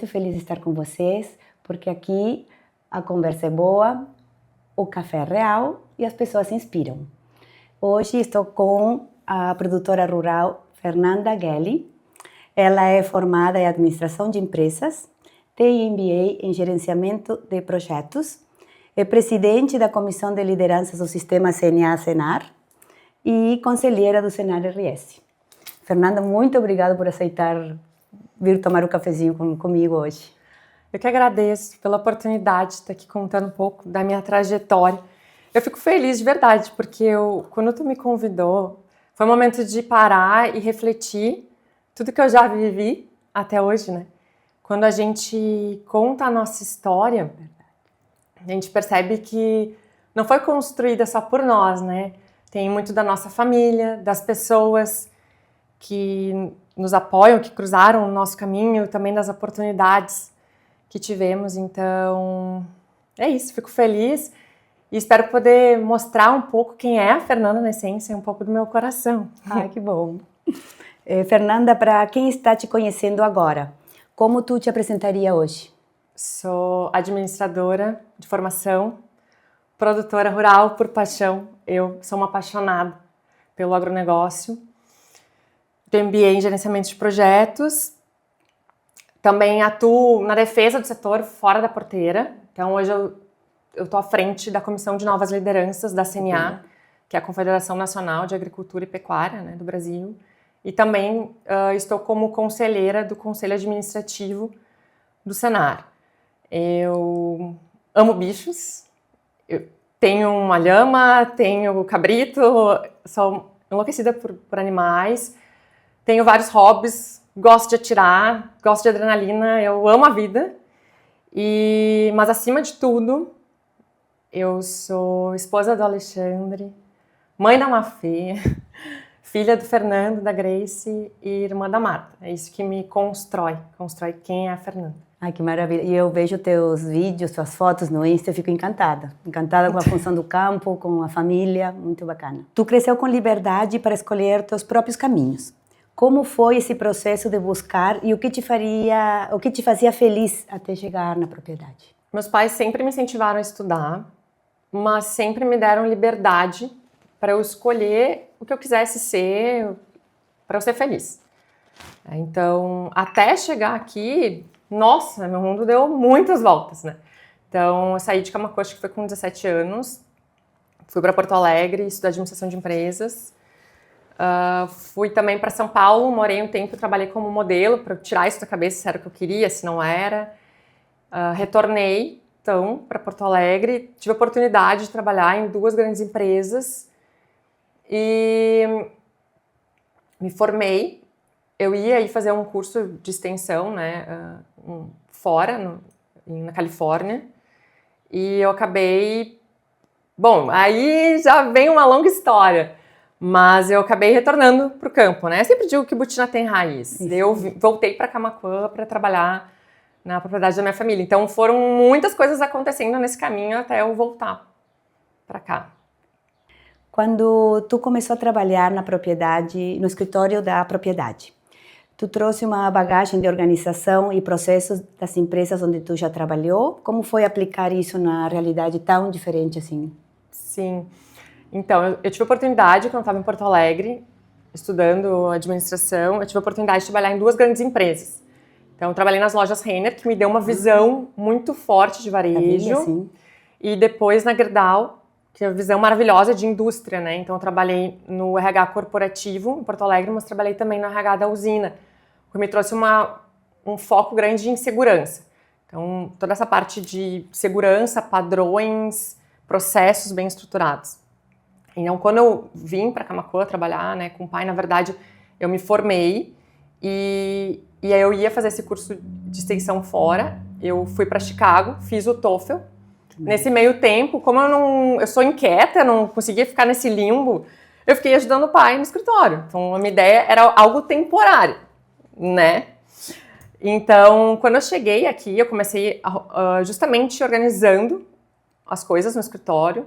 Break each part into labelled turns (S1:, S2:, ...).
S1: muito feliz de estar com vocês, porque aqui a conversa é boa, o café é real e as pessoas se inspiram. Hoje estou com a produtora rural Fernanda Gelli. Ela é formada em Administração de Empresas, tem MBA em Gerenciamento de Projetos, é presidente da Comissão de Lideranças do Sistema CNA-Senar e conselheira do Senar-RS. Fernanda, muito obrigada por aceitar vir tomar um cafezinho comigo hoje.
S2: Eu que agradeço pela oportunidade de estar aqui contando um pouco da minha trajetória. Eu fico feliz de verdade, porque quando tu me convidou, foi um momento de parar e refletir tudo que eu já vivi até hoje, né? Quando a gente conta a nossa história, a gente percebe que não foi construída só por nós, né? Tem muito da nossa família, das pessoas que nos apoiam, que cruzaram o nosso caminho, também das oportunidades que tivemos. Então, é isso, fico feliz e espero poder mostrar um pouco quem é a Fernanda na essência, um pouco do meu coração.
S1: Ai, que bom. Fernanda, para quem está te conhecendo agora, como tu te apresentaria hoje?
S2: Sou administradora de formação, produtora rural por paixão. Eu sou uma apaixonada pelo agronegócio. Tenho MBA em gerenciamento de projetos. Também atuo na defesa do setor fora da porteira. Então, hoje eu estou à frente da Comissão de Novas Lideranças da CNA, que é a Confederação Nacional de Agricultura e Pecuária, né, do Brasil. E também estou como conselheira do Conselho Administrativo do Senar. Eu amo bichos. Eu tenho uma lhama, tenho cabrito, sou enlouquecida por animais. Tenho vários hobbies, gosto de atirar, gosto de adrenalina, eu amo a vida. Mas acima de tudo, eu sou esposa do Alexandre, mãe da Mafê, filha do Fernando, da Grace e irmã da Marta. É isso que me constrói quem é a Fernanda.
S1: Ai, que maravilha. E eu vejo teus vídeos, tuas fotos no Insta, eu fico encantada. Encantada com a função do campo, com a família, muito bacana. Tu cresceu com liberdade para escolher teus próprios caminhos. Como foi esse processo de buscar e o que te fazia feliz até chegar na propriedade?
S2: Meus pais sempre me incentivaram a estudar, mas sempre me deram liberdade para eu escolher o que eu quisesse ser, para eu ser feliz. Então, até chegar aqui, nossa, meu mundo deu muitas voltas, né? Então, eu saí de Camaquã, acho que foi com 17 anos, fui para Porto Alegre estudar administração de empresas. Fui também para São Paulo, morei um tempo, trabalhei como modelo para tirar isso da cabeça se era o que eu queria, se não era. Retornei, então, para Porto Alegre, tive a oportunidade de trabalhar em 2 grandes empresas e me formei. Eu ia ir fazer um curso de extensão, né, fora, na Califórnia, e eu acabei... Bom, aí já vem uma longa história. Mas eu acabei retornando para o campo, né? Eu sempre digo que Butina tem raiz. Eu voltei para Camaquã para trabalhar na propriedade da minha família. Então foram muitas coisas acontecendo nesse caminho até eu voltar para cá.
S1: Quando tu começou a trabalhar na propriedade, no escritório da propriedade, tu trouxe uma bagagem de organização e processos das empresas onde tu já trabalhou? Como foi aplicar isso na realidade tão diferente assim?
S2: Sim. Então, eu tive a oportunidade, quando eu estava em Porto Alegre, estudando administração, eu tive a oportunidade de trabalhar em 2 grandes empresas. Então, eu trabalhei nas lojas Renner, que me deu uma visão muito forte de varejo.
S1: Sim.
S2: E depois na Gerdau, que é uma visão maravilhosa de indústria, né? Então, eu trabalhei no RH corporativo em Porto Alegre, mas trabalhei também no RH da usina, que me trouxe um foco grande em segurança. Então, toda essa parte de segurança, padrões, processos bem estruturados. Então, quando eu vim para Camaquã trabalhar, né, com o pai, na verdade, eu me formei e aí eu ia fazer esse curso de extensão fora. Eu fui para Chicago, fiz o TOEFL. Nesse meio tempo, como eu sou inquieta, não conseguia ficar nesse limbo, eu fiquei ajudando o pai no escritório. Então, a minha ideia era algo temporário, né? Então, quando eu cheguei aqui, eu comecei justamente organizando as coisas no escritório,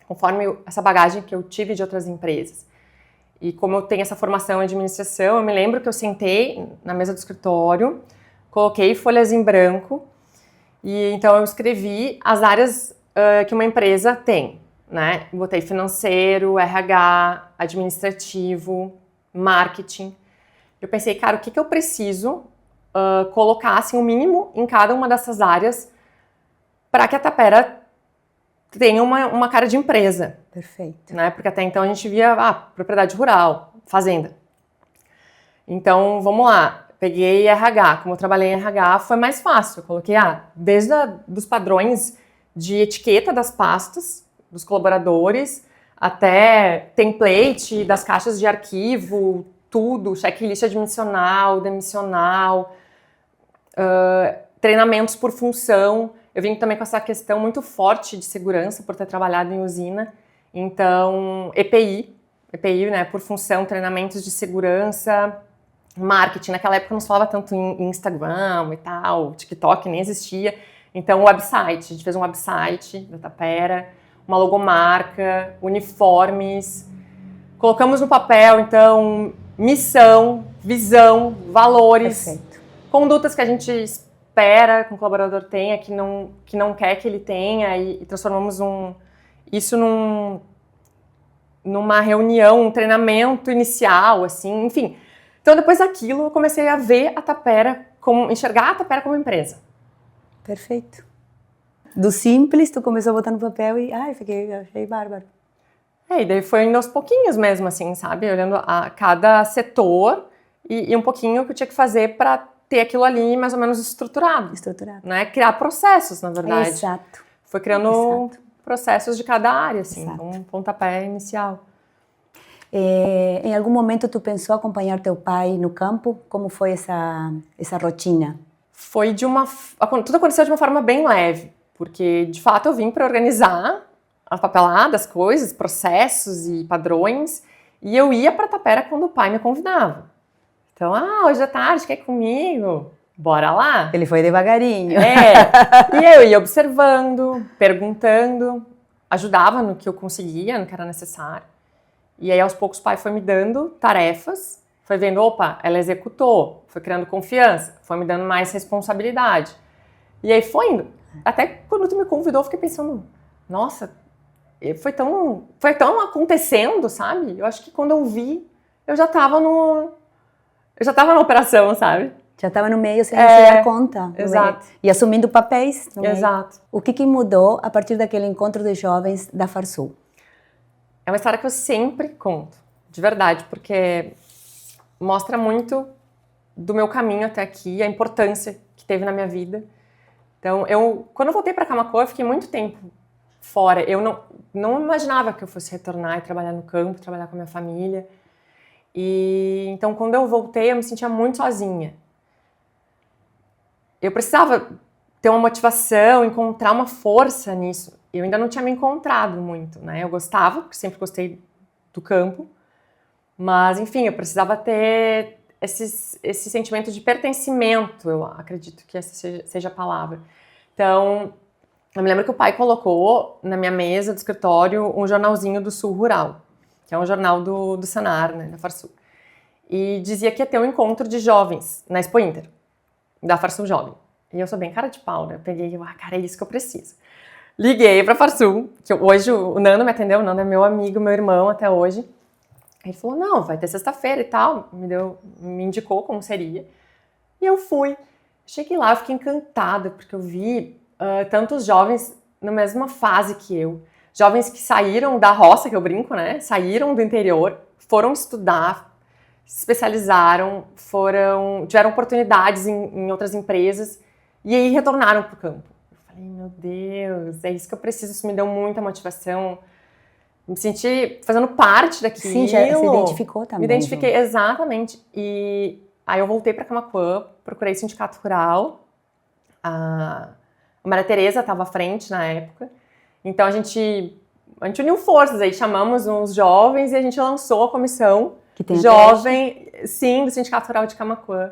S2: conforme essa bagagem que eu tive de outras empresas. E como eu tenho essa formação em administração, eu me lembro que eu sentei na mesa do escritório, coloquei folhas em branco e então eu escrevi as áreas que uma empresa tem, né? Botei financeiro, RH, administrativo, marketing. Eu pensei, cara, o que eu preciso colocar assim, o mínimo em cada uma dessas áreas para que a Tapera tenha uma cara de empresa.
S1: Perfeito.
S2: Né? Porque até então a gente via propriedade rural, fazenda. Então, vamos lá. Peguei RH. Como eu trabalhei em RH, foi mais fácil. Eu coloquei desde dos padrões de etiqueta das pastas, dos colaboradores, até template das caixas de arquivo, tudo, checklist admissional, demissional, treinamentos por função. Eu vim também com essa questão muito forte de segurança por ter trabalhado em usina. Então, EPI, né, por função, treinamentos de segurança, marketing. Naquela época não se falava tanto em Instagram e tal, TikTok nem existia. Então, website, a gente fez um website da Tapera, uma logomarca, uniformes. Colocamos no papel, então, missão, visão, valores,
S1: Perfeito.
S2: Condutas que a gente espera que um colaborador tenha, que não quer que ele tenha, e transformamos isso numa reunião, um treinamento inicial, assim, enfim. Então, depois daquilo, eu comecei a ver a Tapera, enxergar a Tapera como empresa.
S1: Perfeito. Do simples, tu começou a botar no papel e, achei bárbaro.
S2: E daí foi indo aos pouquinhos mesmo, assim, sabe? Olhando a cada setor e um pouquinho o que eu tinha que fazer para ter aquilo ali mais ou menos estruturado. Né? Criar processos, na verdade.
S1: Exato.
S2: Foi criando processos de cada área, assim,
S1: Exato.
S2: Um pontapé inicial.
S1: Em algum momento tu pensou acompanhar teu pai no campo? Como foi essa rotina?
S2: Foi tudo aconteceu de uma forma bem leve, porque de fato eu vim para organizar a papelada, as coisas, processos e padrões, e eu ia para Tapera quando o pai me convidava. Então, hoje à tarde, quer ir comigo? Bora lá?
S1: Ele foi devagarinho.
S2: E eu ia observando, perguntando, ajudava no que eu conseguia, no que era necessário. E aí, aos poucos, o pai foi me dando tarefas, foi vendo, ela executou, foi criando confiança, foi me dando mais responsabilidade. E aí foi indo. Até quando tu me convidou, eu fiquei pensando, nossa, foi tão acontecendo, sabe? Eu acho que quando eu vi, eu já estava na operação, sabe?
S1: Já estava no meio sem se dar conta.
S2: Exato.
S1: E assumindo papéis.
S2: Exato.
S1: O que mudou a partir daquele encontro de jovens da Farsul?
S2: É uma história que eu sempre conto, de verdade, porque mostra muito do meu caminho até aqui, a importância que teve na minha vida. Então, quando eu voltei para Camaquã, eu fiquei muito tempo fora. Eu não imaginava que eu fosse retornar e trabalhar no campo, trabalhar com a minha família. E então, quando eu voltei, eu me sentia muito sozinha. Eu precisava ter uma motivação, encontrar uma força nisso. Eu ainda não tinha me encontrado muito, né? Eu gostava, porque sempre gostei do campo. Mas, enfim, eu precisava ter esse sentimento de pertencimento, eu acredito que essa seja a palavra. Então, eu me lembro que o pai colocou na minha mesa do escritório um jornalzinho do Sul Rural, que é um jornal do Senar, né, da Farsul. E dizia que ia ter um encontro de jovens na Expo Inter, da Farsul Jovem. E eu sou bem cara de pau, né? Eu peguei e cara, é isso que eu preciso. Liguei pra Farsul, que hoje o Nando me atendeu, o Nando é meu amigo, meu irmão até hoje. Ele falou, não, vai ter sexta-feira e tal, me indicou como seria. E eu fui. Cheguei lá, eu fiquei encantada, porque eu vi tantos jovens na mesma fase que eu. Jovens que saíram da roça, que eu brinco, né? Saíram do interior, foram estudar, se especializaram, tiveram oportunidades em outras empresas e aí retornaram para o campo. Eu falei, meu Deus, é isso que eu preciso, isso me deu muita motivação. Me senti fazendo parte daquilo.
S1: Sim, já se identificou também.
S2: Me identifiquei, exatamente. E aí eu voltei para Camaquã, procurei sindicato rural. A Maria Tereza estava à frente na época. Então a gente uniu forças aí, chamamos uns jovens e a gente lançou a comissão jovem, sim, do Sindicato Rural de Camaquã,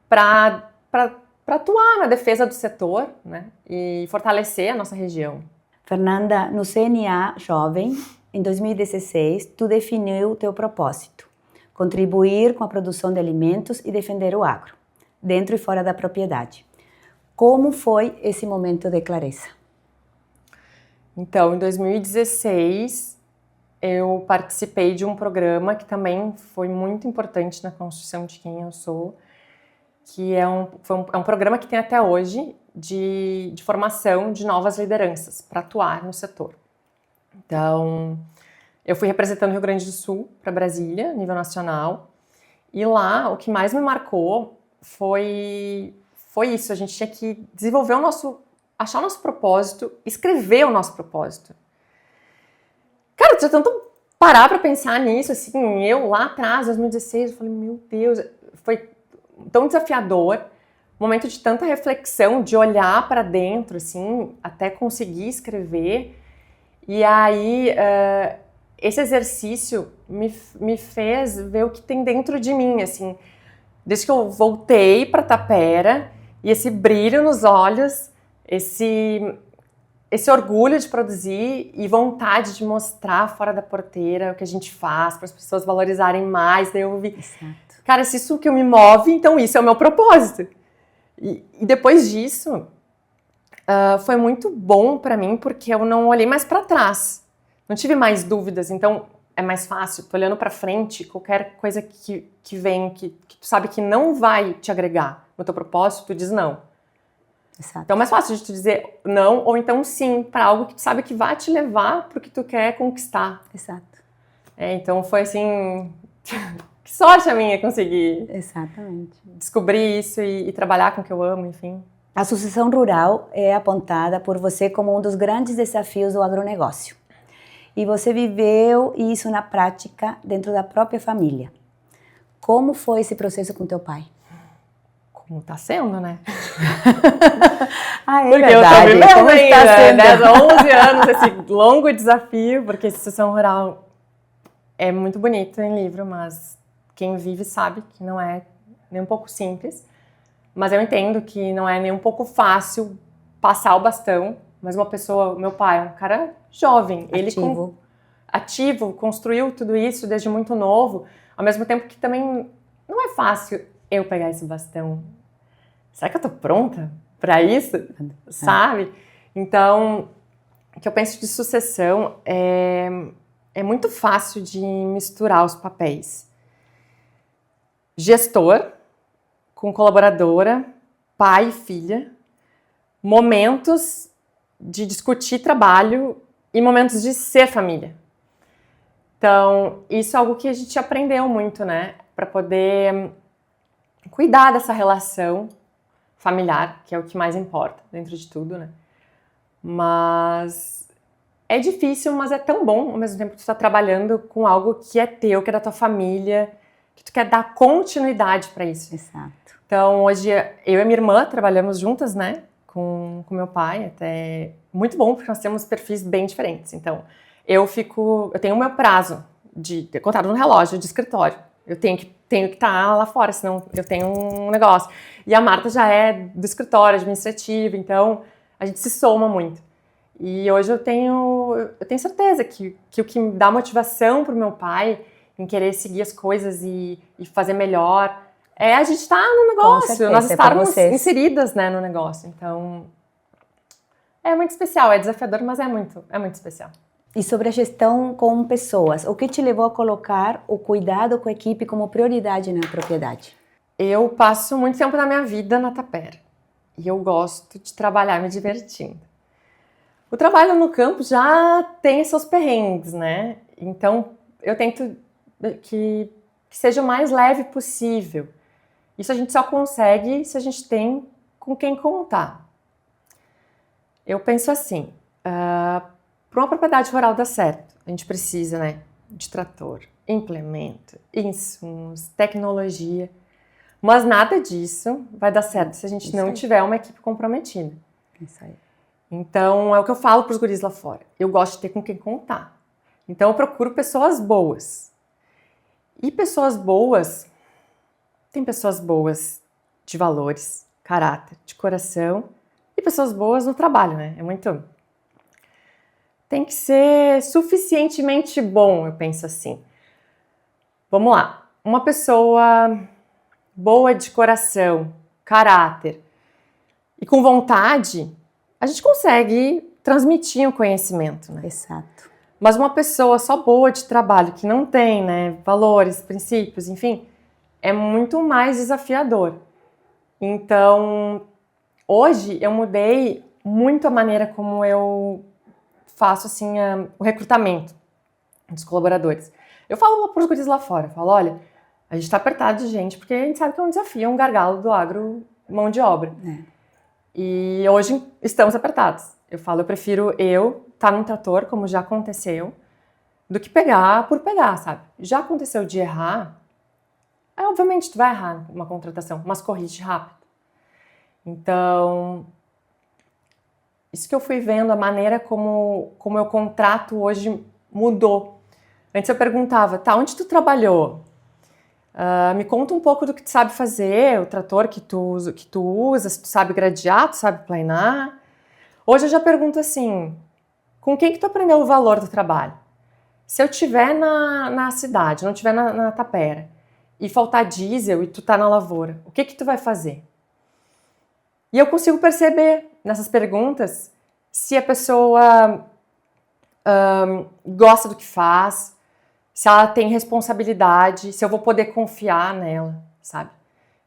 S2: para atuar na defesa do setor, né, e fortalecer a nossa região.
S1: Fernanda, no CNA Jovem, em 2016, tu definiu o teu propósito: contribuir com a produção de alimentos e defender o agro. dentro e fora da propriedade. Como foi esse momento de clareza?
S2: Então, em 2016, eu participei de um programa que também foi muito importante na construção de quem eu sou, que é um programa que tem até hoje de formação de novas lideranças para atuar no setor. Então, eu fui representando o Rio Grande do Sul para Brasília, nível nacional, e lá o que mais me marcou foi isso, a gente tinha que desenvolver achar o nosso propósito, escrever o nosso propósito. Cara, tinha tanto parar para pensar nisso, assim, eu lá atrás, 2016, eu falei, meu Deus, foi tão desafiador, momento de tanta reflexão, de olhar para dentro, assim, até conseguir escrever. E aí, esse exercício me fez ver o que tem dentro de mim, assim, desde que eu voltei para Tapera, e esse brilho nos olhos, esse orgulho de produzir e vontade de mostrar fora da porteira o que a gente faz, para as pessoas valorizarem mais. Daí eu vi, cara, se isso que me move, então isso é o meu propósito. E depois disso, foi muito bom para mim, porque eu não olhei mais para trás. Não tive mais dúvidas, então é mais fácil. Tô olhando para frente, qualquer coisa que vem, que tu sabe que não vai te agregar no teu propósito, tu diz não.
S1: Exato.
S2: Então é mais fácil de tu dizer não ou então sim para algo que tu sabe que vai te levar para o que tu quer conquistar.
S1: Exato.
S2: Então foi assim, que sorte a minha conseguir descobrir isso e trabalhar com o que eu amo, enfim.
S1: A sucessão rural é apontada por você como um dos grandes desafios do agronegócio. E você viveu isso na prática dentro da própria família. Como foi esse processo com teu pai?
S2: Como tá sendo, né?
S1: É
S2: porque
S1: verdade.
S2: Eu tô vivendo ainda, 10 a 11 anos, esse longo desafio, porque sucessão rural é muito bonito em livro, mas quem vive sabe que não é nem um pouco simples. Mas eu entendo que não é nem um pouco fácil passar o bastão, mas uma pessoa, meu pai, um cara jovem, ativo, construiu tudo isso desde muito novo, ao mesmo tempo que também não é fácil eu pegar esse bastão. Será que eu tô pronta para isso? Sabe? Então, o que eu penso de sucessão é muito fácil de misturar os papéis. Gestor com colaboradora, pai e filha, momentos de discutir trabalho e momentos de ser família. Então, isso é algo que a gente aprendeu muito, né? Para poder cuidar dessa relação familiar, que é o que mais importa dentro de tudo, né? Mas é difícil, mas é tão bom ao mesmo tempo que tu tá trabalhando com algo que é teu, que é da tua família, que tu quer dar continuidade para isso.
S1: Exato.
S2: Então, hoje, eu e minha irmã trabalhamos juntas, né, com meu pai, até muito bom, porque nós temos perfis bem diferentes. Então, eu tenho o meu prazo de contado no relógio de escritório. Eu tenho que estar lá fora, senão eu tenho um negócio. E a Marta já é do escritório administrativo, então a gente se soma muito. E hoje eu tenho certeza que o que me dá motivação pro meu pai em querer seguir as coisas e fazer melhor é a gente estar no negócio, nós estarmos inseridas, né, no negócio. Então, é muito especial, é desafiador, mas é muito especial.
S1: E sobre a gestão com pessoas, o que te levou a colocar o cuidado com a equipe como prioridade na propriedade?
S2: Eu passo muito tempo da minha vida na Tapera e eu gosto de trabalhar me divertindo. O trabalho no campo já tem seus perrengues, né? Então, eu tento que seja o mais leve possível. Isso a gente só consegue se a gente tem com quem contar. Eu penso assim, para uma propriedade rural dar certo, a gente precisa, né, de trator, implemento, insumos, tecnologia, mas nada disso vai dar certo se a gente não tiver uma equipe comprometida.
S1: Isso aí.
S2: Então, é o que eu falo para os guris lá fora. Eu gosto de ter com quem contar. Então, eu procuro pessoas boas. E pessoas boas... Tem pessoas boas de valores, caráter, de coração e pessoas boas no trabalho, né? Tem que ser suficientemente bom, eu penso assim. Vamos lá. Uma pessoa boa de coração, caráter e com vontade, a gente consegue transmitir um conhecimento, né?
S1: Exato.
S2: Mas uma pessoa só boa de trabalho, que não tem, né, valores, princípios, enfim, é muito mais desafiador. Então, hoje eu mudei muito a maneira como eu faço assim o recrutamento dos colaboradores. Eu falo para os guris lá fora, eu falo, olha, a gente está apertado de gente, porque a gente sabe que é um desafio, é um gargalo do agro, mão de obra. E hoje estamos apertados. Eu falo, eu prefiro estar num trator, como já aconteceu, do que pegar por pegar, sabe? Já aconteceu de errar, obviamente tu vai errar uma contratação, mas corrige rápido. Então, isso que eu fui vendo, a maneira como eu contrato hoje mudou. Antes eu perguntava, tá, onde tu trabalhou? Me conta um pouco do que tu sabe fazer, o trator que tu usa, se tu sabe gradear, tu sabe planar. Hoje eu já pergunto assim, com quem que tu aprendeu o valor do trabalho? Se eu estiver na cidade, não estiver na tapera, e faltar diesel e tu tá na lavoura, o que que tu vai fazer? E eu consigo perceber nessas perguntas se a pessoa gosta do que faz, se ela tem responsabilidade, se eu vou poder confiar nela, sabe?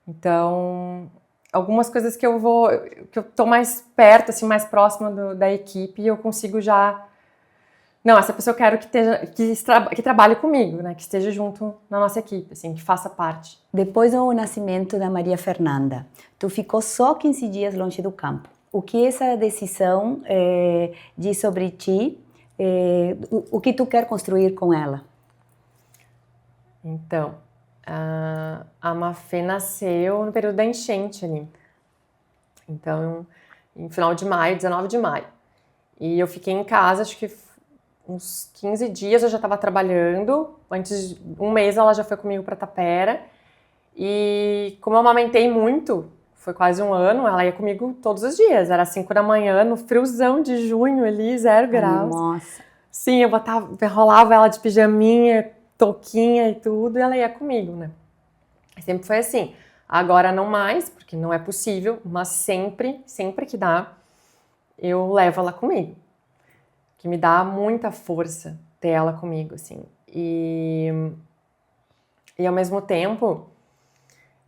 S2: Então, algumas coisas que eu tô mais perto, assim, mais próxima da equipe, eu consigo já... Não, essa pessoa eu quero que trabalhe comigo, né? Que esteja junto na nossa equipe, assim, que faça parte.
S1: Depois do nascimento da Maria Fernanda, tu ficou só 15 dias longe do campo. O que essa decisão diz sobre ti? O que tu quer construir com ela?
S2: Então, a Mafê nasceu no período da enchente ali. Então, em final de maio, 19 de maio. E eu fiquei em casa, acho que uns 15 dias eu já estava trabalhando. Antes de um mês ela já foi comigo para Tapera. E como eu amamentei muito, foi quase um ano, ela ia comigo todos os dias. Era 5 da manhã, no friozão de junho ali, 0 graus.
S1: Nossa!
S2: Sim, eu enrolava ela de pijaminha, touquinha e tudo, e ela ia comigo, né? Sempre foi assim. Agora não mais, porque não é possível, mas sempre que dá, eu levo ela comigo. Que me dá muita força ter ela comigo, assim. E ao mesmo tempo,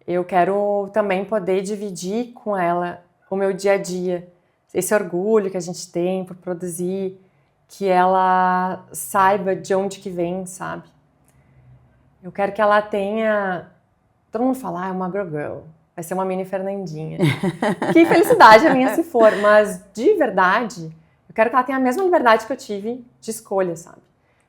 S2: eu quero também poder dividir com ela o meu dia a dia. Esse orgulho que a gente tem por produzir, que ela saiba de onde que vem, sabe? Eu quero que ela tenha... Todo mundo fala, é uma agro-girl, vai ser uma mini Fernandinha. Que felicidade a minha se for, mas de verdade, eu quero que ela tenha a mesma liberdade que eu tive de escolha, sabe?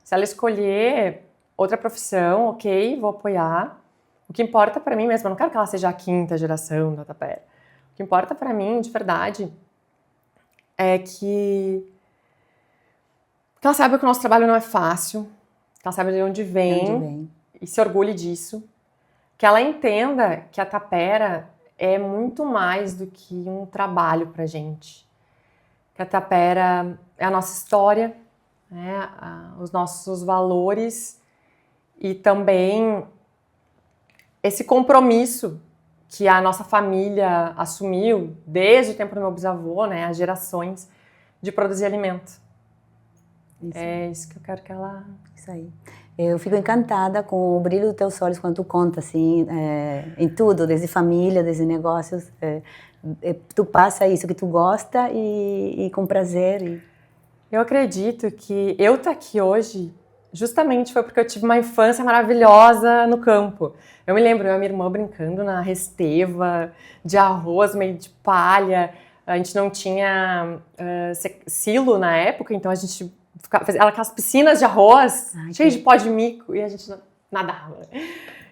S2: Se ela escolher outra profissão, ok, vou apoiar. O que importa pra mim mesmo, eu não quero que ela seja a 5ª geração da Tapera. O que importa pra mim, de verdade, é que ela saiba que o nosso trabalho não é fácil, que ela saiba de onde vem. E se orgulhe disso. Que ela entenda que a Tapera é muito mais do que um trabalho pra gente. Que a Tapera é a nossa história, né? Os nossos valores e também esse compromisso que a nossa família assumiu desde o tempo do meu bisavô, né? As gerações de produzir alimento. Isso. É isso que eu quero que ela...
S1: Isso aí. Eu fico encantada com o brilho dos teus olhos quando tu conta, assim, em tudo, desde família, desde negócios. Tu passa isso que tu gosta e com prazer.
S2: Eu acredito que eu estar aqui hoje justamente foi porque eu tive uma infância maravilhosa no campo. Eu me lembro, eu e a minha irmã brincando na resteva, de arroz meio de palha. A gente não tinha silo na época, então a gente... fazia aquelas piscinas de arroz, cheias de pó de mico, e a gente nadava.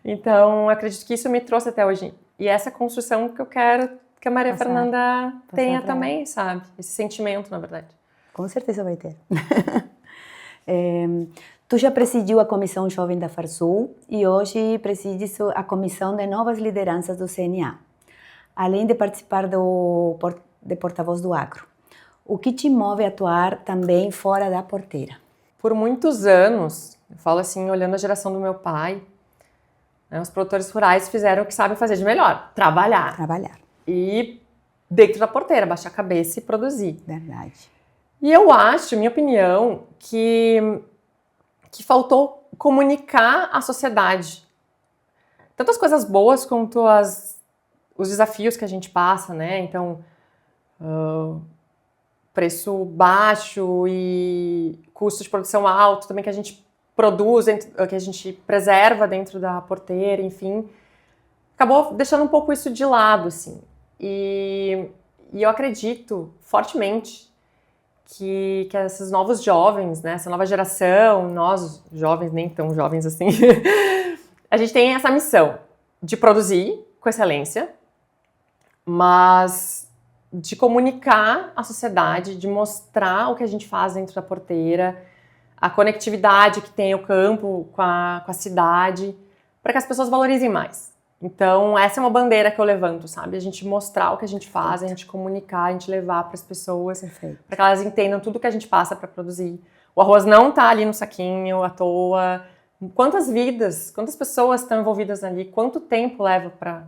S2: Então, eu acredito que isso me trouxe até hoje. E essa construção que eu quero que a Maria Fernanda tenha também, sabe? Esse sentimento, na verdade.
S1: Com certeza vai ter. Tu já presidiu a Comissão Jovem da Farsul e hoje presides a Comissão de Novas Lideranças do CNA, além de participar de porta-voz do Agro. O que te move a atuar também fora da porteira?
S2: Por muitos anos, eu falo assim, olhando a geração do meu pai, né, os produtores rurais fizeram o que sabem fazer de melhor, trabalhar. e dentro da porteira, baixar a cabeça e produzir.
S1: Verdade.
S2: E eu acho, minha opinião, que faltou comunicar à sociedade tanto as coisas boas quanto os desafios que a gente passa, né? Então, preço baixo e custo de produção alto, também que a gente produz, que a gente preserva dentro da porteira, enfim. Acabou deixando um pouco isso de lado, assim. E eu acredito fortemente que esses novos jovens, né, essa nova geração, nós jovens, nem tão jovens assim, a gente tem essa missão de produzir com excelência, mas de comunicar à sociedade, de mostrar o que a gente faz dentro da porteira, a conectividade que tem o campo com a cidade, para que as pessoas valorizem mais. Então, essa é uma bandeira que eu levanto, sabe? A gente mostrar o que a gente faz, a gente comunicar, a gente levar para as pessoas, para que elas entendam tudo que a gente passa para produzir. O arroz não tá ali no saquinho à toa. Quantas vidas, quantas pessoas estão envolvidas ali? Quanto tempo leva para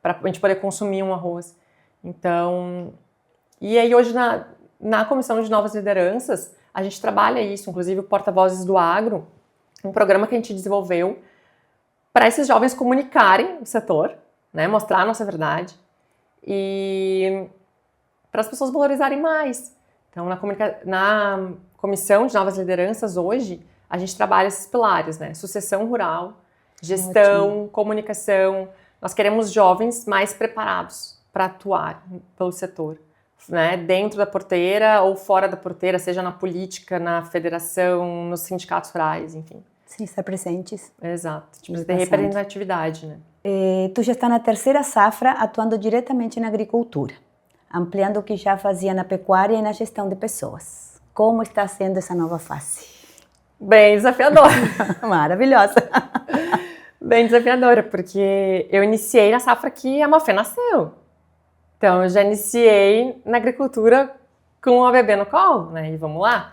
S2: a gente poder consumir um arroz? Então, e aí hoje na Comissão de Novas Lideranças, a gente trabalha isso, inclusive o Porta-Vozes do Agro, um programa que a gente desenvolveu para esses jovens comunicarem o setor, né, mostrar a nossa verdade e para as pessoas valorizarem mais. Então, na Comissão de Novas Lideranças, hoje, a gente trabalha esses pilares, né? Sucessão rural, gestão, comunicação. Nós queremos jovens mais preparados para atuar pelo setor, né? Dentro da porteira ou fora da porteira, seja na política, na federação, nos sindicatos rurais, enfim.
S1: Sim, estar presentes.
S2: Exato. Tipo, ter representatividade, né?
S1: Tu já está na terceira safra atuando diretamente na agricultura, ampliando o que já fazia na pecuária e na gestão de pessoas. Como está sendo essa nova fase?
S2: Bem desafiadora.
S1: Maravilhosa.
S2: Bem desafiadora, porque eu iniciei na safra que a Mafê nasceu. Então, eu já iniciei na agricultura com a bebê no colo, né? E vamos lá.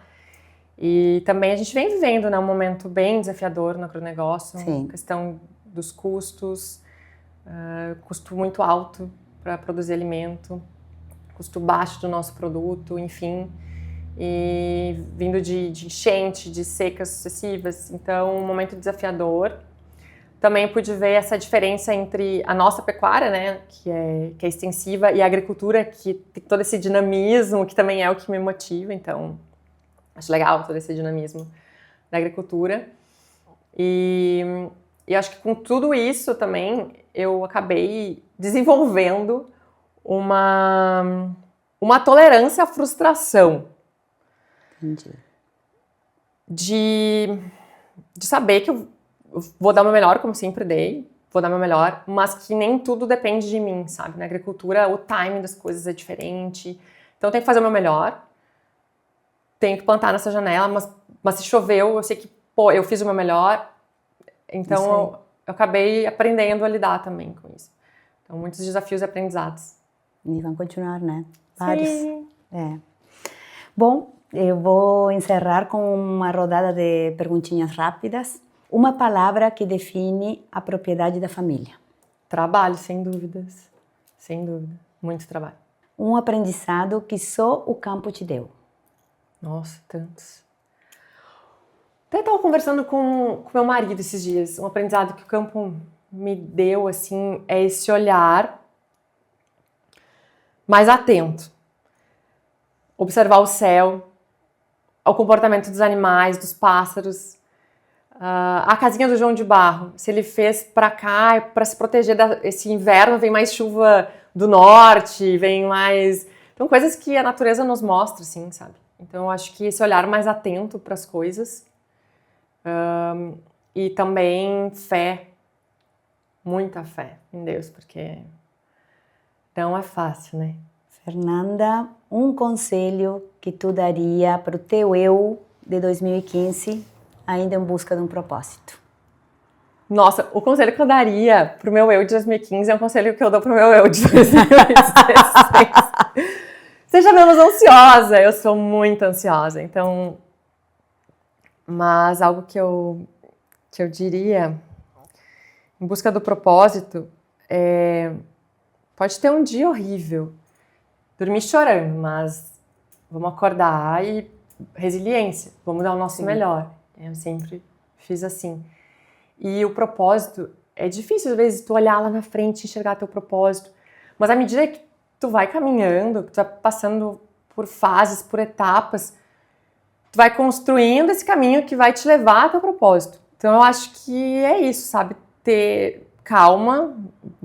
S2: E também a gente vem vivendo, né, um momento bem desafiador no agronegócio.
S1: Sim.
S2: Questão dos custos, custo muito alto para produzir alimento, custo baixo do nosso produto, enfim. E vindo de enchente, de secas sucessivas. Então, um momento desafiador. Também pude ver essa diferença entre a nossa pecuária, né, que é extensiva, e a agricultura, que tem todo esse dinamismo, que também é o que me motiva. Então, acho legal todo esse dinamismo da agricultura. E acho que com tudo isso também, eu acabei desenvolvendo uma tolerância à frustração.
S1: Entendi.
S2: De saber que eu vou dar o meu melhor, como sempre dei, vou dar o meu melhor, mas que nem tudo depende de mim, sabe? Na agricultura, o timing das coisas é diferente, então eu tenho que fazer o meu melhor, tenho que plantar nessa janela, mas se choveu, eu sei que, eu fiz o meu melhor, então eu acabei aprendendo a lidar também com isso. Então, muitos desafios e aprendizados.
S1: E vão continuar, né? Vários.
S2: Sim.
S1: Bom, eu vou encerrar com uma rodada de perguntinhas rápidas. Uma palavra que define a propriedade da família.
S2: Trabalho, sem dúvidas. Sem dúvida. Muito trabalho.
S1: Um aprendizado que só o campo te deu.
S2: Nossa, tantos. Até estava conversando com meu marido esses dias. Um aprendizado que o campo me deu, assim, é esse olhar mais atento. Observar o céu, o comportamento dos animais, dos pássaros. A casinha do João de Barro, se ele fez para cá para se proteger desse inverno, vem mais chuva do norte, vem mais... Então, coisas que a natureza nos mostra, assim, sabe? Então, eu acho que esse olhar mais atento para as coisas e também fé, muita fé em Deus, porque não é fácil, né?
S1: Fernanda, um conselho que tu daria para o teu eu de 2015, ainda em busca de um propósito?
S2: Nossa, o conselho que eu daria pro meu eu de 2015 é um conselho que eu dou pro meu eu de 2016. Seja menos ansiosa, eu sou muito ansiosa, então... Mas algo que eu diria, em busca do propósito, é Pode ter um dia horrível, dormir chorando, mas vamos acordar e resiliência, vamos dar o nosso melhor. Eu sempre fiz assim. E o propósito, é difícil às vezes tu olhar lá na frente e enxergar teu propósito, mas à medida que tu vai caminhando, que tu vai passando por fases, por etapas, tu vai construindo esse caminho que vai te levar ao teu propósito. Então eu acho que é isso, sabe? Ter calma,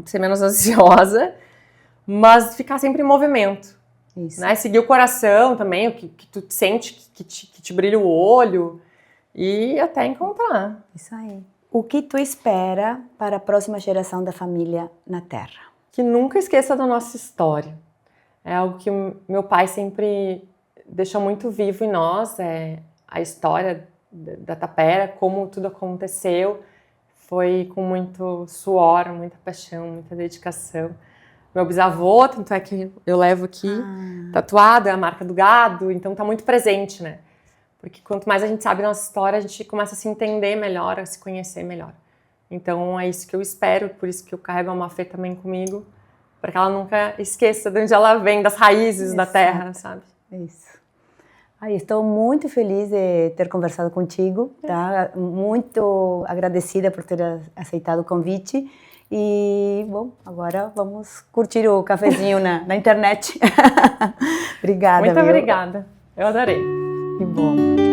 S2: ser menos ansiosa, mas ficar sempre em movimento.
S1: Isso.
S2: Né? Seguir o coração também, o que tu sente que te brilha o olho e até encontrar.
S1: Isso aí. O que tu espera para a próxima geração da família na Terra?
S2: Que nunca esqueça da nossa história. É algo que meu pai sempre deixou muito vivo em nós, a história da Tapera, como tudo aconteceu. Foi com muito suor, muita paixão, muita dedicação. Meu bisavô, tanto é que eu levo aqui tatuado, é a marca do gado, então tá muito presente, né? Porque quanto mais a gente sabe da nossa história, a gente começa a se entender melhor, a se conhecer melhor. Então é isso que eu espero, por isso que eu carrego a Mafê também comigo, para que ela nunca esqueça de onde ela vem, das raízes da terra, sabe?
S1: Isso. Ai, estou muito feliz de ter conversado contigo, tá? Muito agradecida por ter aceitado o convite. E, bom, agora vamos curtir o cafezinho na internet. Obrigada,
S2: Muito
S1: viu?
S2: obrigada. Eu adorei.
S1: Que bom.